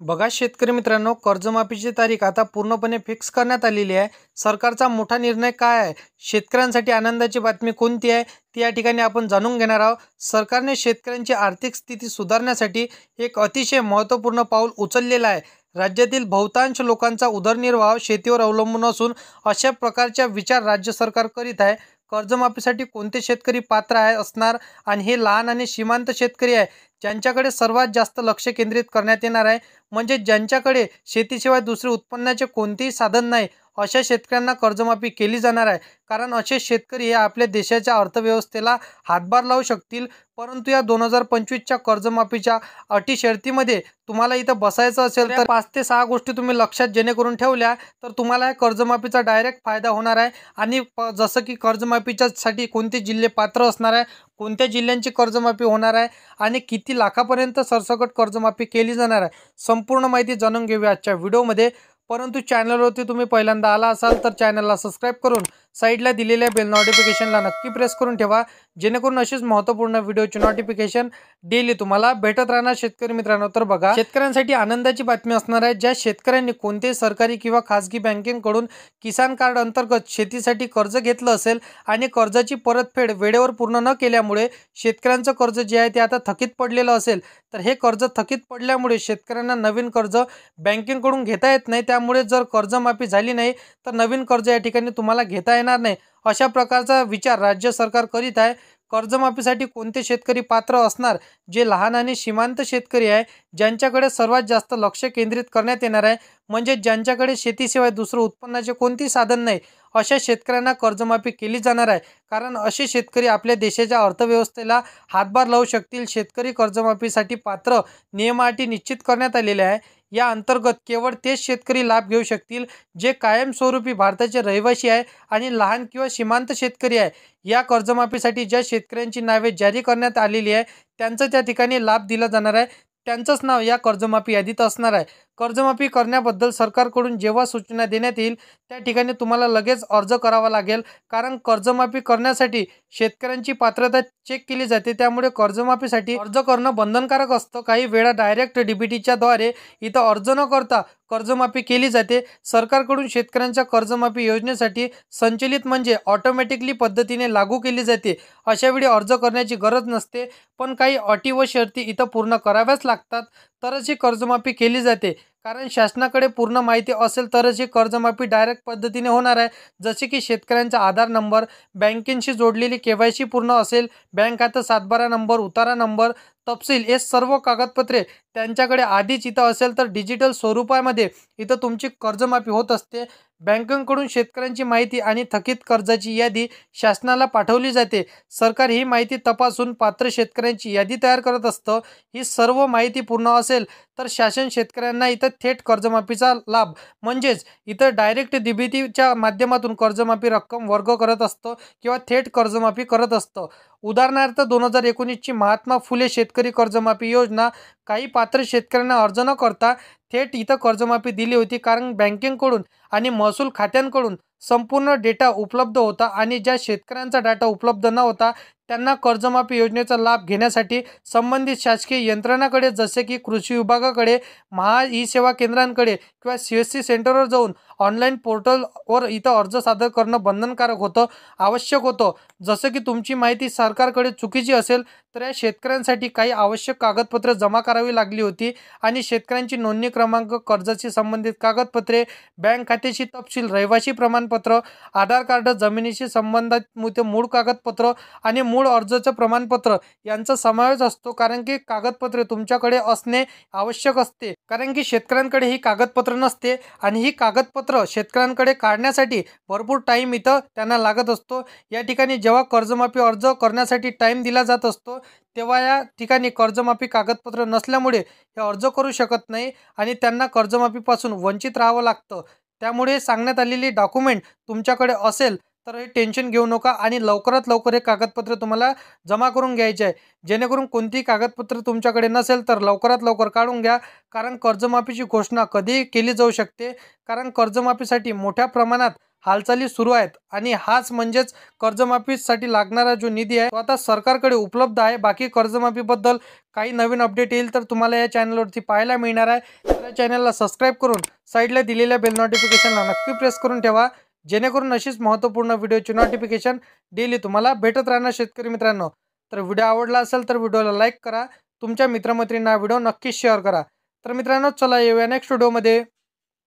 बघा शेतकरी मित्रांनो, कर्जमाफीची तारीख आता पूर्णपणे फिक्स करण्यात आलेली आहे. सरकारचा मोठा निर्णय काय आहे, शेतकऱ्यांसाठी आनंदाची बातमी कोणती आहे, ती या ठिकाणी आपण जाणून घेणार आहोत. सरकारने शेतकऱ्यांची आर्थिक स्थिती सुधारण्यासाठी एक अतिशय महत्त्वपूर्ण पाऊल उचललेलं आहे. राज्यातील बहुतांश लोकांचा उदरनिर्वाह शेतीवर अवलंबून असून अशा प्रकारच्या विचार राज्य सरकार करीत आहे. कर्जमाफीसाठी कोणते शेतकरी पात्र आहे असणार आणि हे लहान आणि सीमांत शेतकरी आहे, ज्यांच्याकडे सर्वात जास्त लक्ष केंद्रित करण्यात येणार आहे. म्हणजे ज्यांच्याकडे शेतीशिवाय दुसरे उत्पन्नाचे कोणतेही साधन नाही, अशा शेतकऱ्यांना कर्जमाफी केली जाणार आहे. कारण असे शेतकरी हे आपल्या देशाच्या अर्थव्यवस्थेला हातभार लावू शकतील. परंतु या 2025च्या कर्जमाफीच्या अटी शर्तीमध्ये तुम्हाला इथं बसायचं असेल तर 5 ते 6 गोष्टी तुम्ही लक्षात जेणेकरून ठेवल्या तर तुम्हाला या कर्जमाफीचा डायरेक्ट फायदा होणार आहे. आणि जसं की कर्जमाफीच्यासाठी कोणते जिल्हे पात्र असणार आहे, कोणत्या जिल्ह्यांची कर्जमाफी होणार आहे आणि किती लाखापर्यंत सरसकट कर्जमाफी केली जाणार आहे, संपूर्ण माहिती जाणून घेऊया आजच्या व्हिडिओमध्ये. परंतु चॅनलवरती तुम्ही पहिल्यांदा आला असाल तर चॅनलला सबस्क्राईब करून साईडला दिलेल्या बेल नोटिफिकेशनला नक्की प्रेस करून ठेवा, जेणेकरून अशीच महत्त्वपूर्ण व्हिडिओची नोटिफिकेशन डेली तुम्हाला भेटत राहणार. शेतकरी मित्रांनो, तर बघा, शेतकऱ्यांसाठी आनंदाची बातमी असणार आहे. ज्या शेतकऱ्यांनी कोणतेही सरकारी किंवा खासगी बँकेकडून किसान कार्ड अंतर्गत शेतीसाठी कर्ज घेतलं असेल आणि कर्जाची परतफेड वेळेवर पूर्ण न केल्यामुळे शेतकऱ्यांचं कर्ज जे आहे ते आता थकीत पडलेलं असेल, तर हे कर्ज थकीत पडल्यामुळे शेतकऱ्यांना नवीन कर्ज बँकेकडून घेता येत नाही. त्यामुळे जर कर्जमाफी झाली नाही तर नवीन कर्ज या ठिकाणी तुम्हाला घेता येणार नाही. अशा प्रकारचा विचार राज्य सरकार करीत आहे. कर्जमाफीसाठी कोणते शेतकरी पात्र असणार, जे लहान आणि सीमांत शेतकरी आहे, ज्यांच्याकडे सर्वात जास्त लक्ष केंद्रित करण्यात येणार आहे. म्हणजे ज्यांच्याकडे शेतीशिवाय दुसरं उत्पन्नाचे कोणतेही साधन नाही, अशा शेतकऱ्यांना कर्जमाफी केली जाणार आहे. कारण असे शेतकरी आपल्या देशाच्या अर्थव्यवस्थेला हातभार लावू शकतील. शेतकरी कर्जमाफीसाठी पात्र नियम अटी निश्चित करण्यात आलेले आहे. या अंतर्गत केवळ तेच शेतकरी लाभ घेऊ शकतील जे कायमस्वरूपी भारताचे रहिवासी आहे आणि लहान किंवा सीमांत शेतकरी आहे. या कर्जमाफीसाठी ज्या शेतकऱ्यांची नावे जारी करण्यात आलेली आहे त्यांचं त्या ठिकाणी लाभ दिला जाणार आहे. त्यांचंच नाव या कर्जमाफी यादीत असणार आहे. कर्जमाफी करण्याबद्दल सरकारकडून जेव्हा सूचना देण्यात येईल त्या ठिकाणी तुम्हाला लगेच अर्ज करावा लागेल. कारण कर्जमाफी करण्यासाठी शेतकऱ्यांची पात्रता चेक केली जाते. त्यामुळे कर्जमाफीसाठी अर्ज करणं बंधनकारक असतं. काही वेळा डायरेक्ट डीबीटीच्या द्वारे इथं अर्ज न करता कर्जमाफी केली जाते. सरकारकडून शेतकऱ्यांच्या कर्जमाफी योजनेसाठी संचलित म्हणजे ऑटोमॅटिकली पद्धतीने लागू केली जाते. अशावेळी अर्ज करण्याची गरज नसते, पण काही अटी व शर्ती इथं पूर्ण कराव्याच लागतात, तरच ही कर्जमाफी केली जाते. कारण शासनाकडे पूर्ण माहिती असेल तरच ही कर्जमाफी डायरेक्ट पद्धतीने होणार आहे. जसे की शेतकऱ्यांचा आधार नंबर, बँकेशी जोडलेली केवायसी पूर्ण असेल, बँक खातं सातबारा नंबर, उतारा नंबर, तपशील हे सर्व कागदपत्रे त्यांच्याकडे आधीच इथं असेल तर डिजिटल स्वरूपामध्ये इथं तुमची कर्जमाफी होत असते. बँकांकडून शेतकऱ्यांची माहिती आणि थकीत कर्जाची यादी शासनाला पाठवली जाते. सरकार ही माहिती तपासून पात्र शेतकऱ्यांची यादी तयार करत असतं. ही सर्व माहिती पूर्ण असेल तर शासन शेतकऱ्यांना इथं थेट कर्जमाफीचा लाभ म्हणजेच इथं डायरेक्ट डीबीटीच्या माध्यमातून कर्जमाफी रक्कम वर्ग करत असतं किंवा थेट कर्जमाफी करत असतं. उदाहरणार्थ 2019ची महात्मा फुले शेतकरी कर्जमाफी योजना काही पात्र शेतकऱ्यांना अर्ज न करता थेट इथं कर्जमाफी दिली होती. कारण बँकेकडून आणि महसूल खात्यांकडून संपूर्ण डेटा उपलब्ध होता आणि ज्या शेतकऱ्यांचा डाटा उपलब्ध न होता त्यांना कर्जमाफी योजनेचा लाभ घेण्यासाठी संबंधित शासकीय यंत्रणांकडे जसे की कृषी विभागाकडे, महा ई सेवा केंद्रांकडे किंवा CSC सेंटरवर जाऊन ऑनलाईन पोर्टलवर इथं अर्ज सादर करणं बंधनकारक होतं, आवश्यक होतं. जसं की तुमची माहिती सरकारकडे चुकीची असेल तर या शेतकऱ्यांसाठी काही आवश्यक कागदपत्रे जमा करावी लागली होती आणि शेतकऱ्यांची नोंदणी क्रमांक, कर्जाशी संबंधित कागदपत्रे, बँक खात्याची तपशील, रहिवासी प्रमाणपत्र, आधार कार्ड, जमिनीशी संबंधित मूळ कागदपत्र आणि मूळ अर्जाचं प्रमाणपत्र यांचा समावेश असतो. कारण की कागदपत्रे तुमच्याकडे असणे आवश्यक असते. कारण की शेतकऱ्यांकडे ही कागदपत्र नसते आणि ही कागदपत्र शेतकऱ्यांकडे काढण्यासाठी भरपूर टाईम इथं त्यांना लागत असतो. या ठिकाणी जेव्हा कर्जमाफी अर्ज करण्यासाठी टाईम दिला जात असतो तेव्हा या ठिकाणी कर्जमाफी कागदपत्र नसल्यामुळे हे अर्ज करू शकत नाही आणि त्यांना कर्जमाफीपासून वंचित राहावं लागतं. त्यामुळे सांगण्यात आलेली डॉक्युमेंट तुमच्याकडे असेल तर हे टेन्शन घेऊ नका आणि लवकरात लवकर हे कागदपत्र तुम्हाला जमा करून घ्यायचे आहे. जेणेकरून कोणतीही कागदपत्र तुमच्याकडे नसेल तर लवकरात लवकर काढून घ्या. कारण कर्जमाफीची घोषणा कधीही केली जाऊ शकते. कारण कर्जमाफीसाठी मोठ्या प्रमाणात हालचाली सुरू आहेत आणि हाच म्हणजेच कर्जमाफीसाठी लागणारा जो निधी आहे तो आता सरकारकडे उपलब्ध आहे. बाकी कर्जमाफीबद्दल काही नवीन अपडेट येईल तर तुम्हाला या चॅनलवरती पाहायला मिळणार आहे. या चॅनलला सबस्क्राईब करून साईडला दिलेल्या बेल नोटिफिकेशनला नक्की प्रेस करून ठेवा, जेणेकरून अशीच महत्त्वपूर्ण व्हिडिओची नोटिफिकेशन डेली तुम्हाला भेटत राहणार शेतकरी मित्रांनो. तर व्हिडिओ आवडला असेल तर व्हिडिओला लाईक करा, तुमच्या मित्रमैत्रिणींना व्हिडिओ नक्कीच शेअर करा. तर मित्रांनो चला येऊया नेक्स्ट व्हिडिओमध्ये.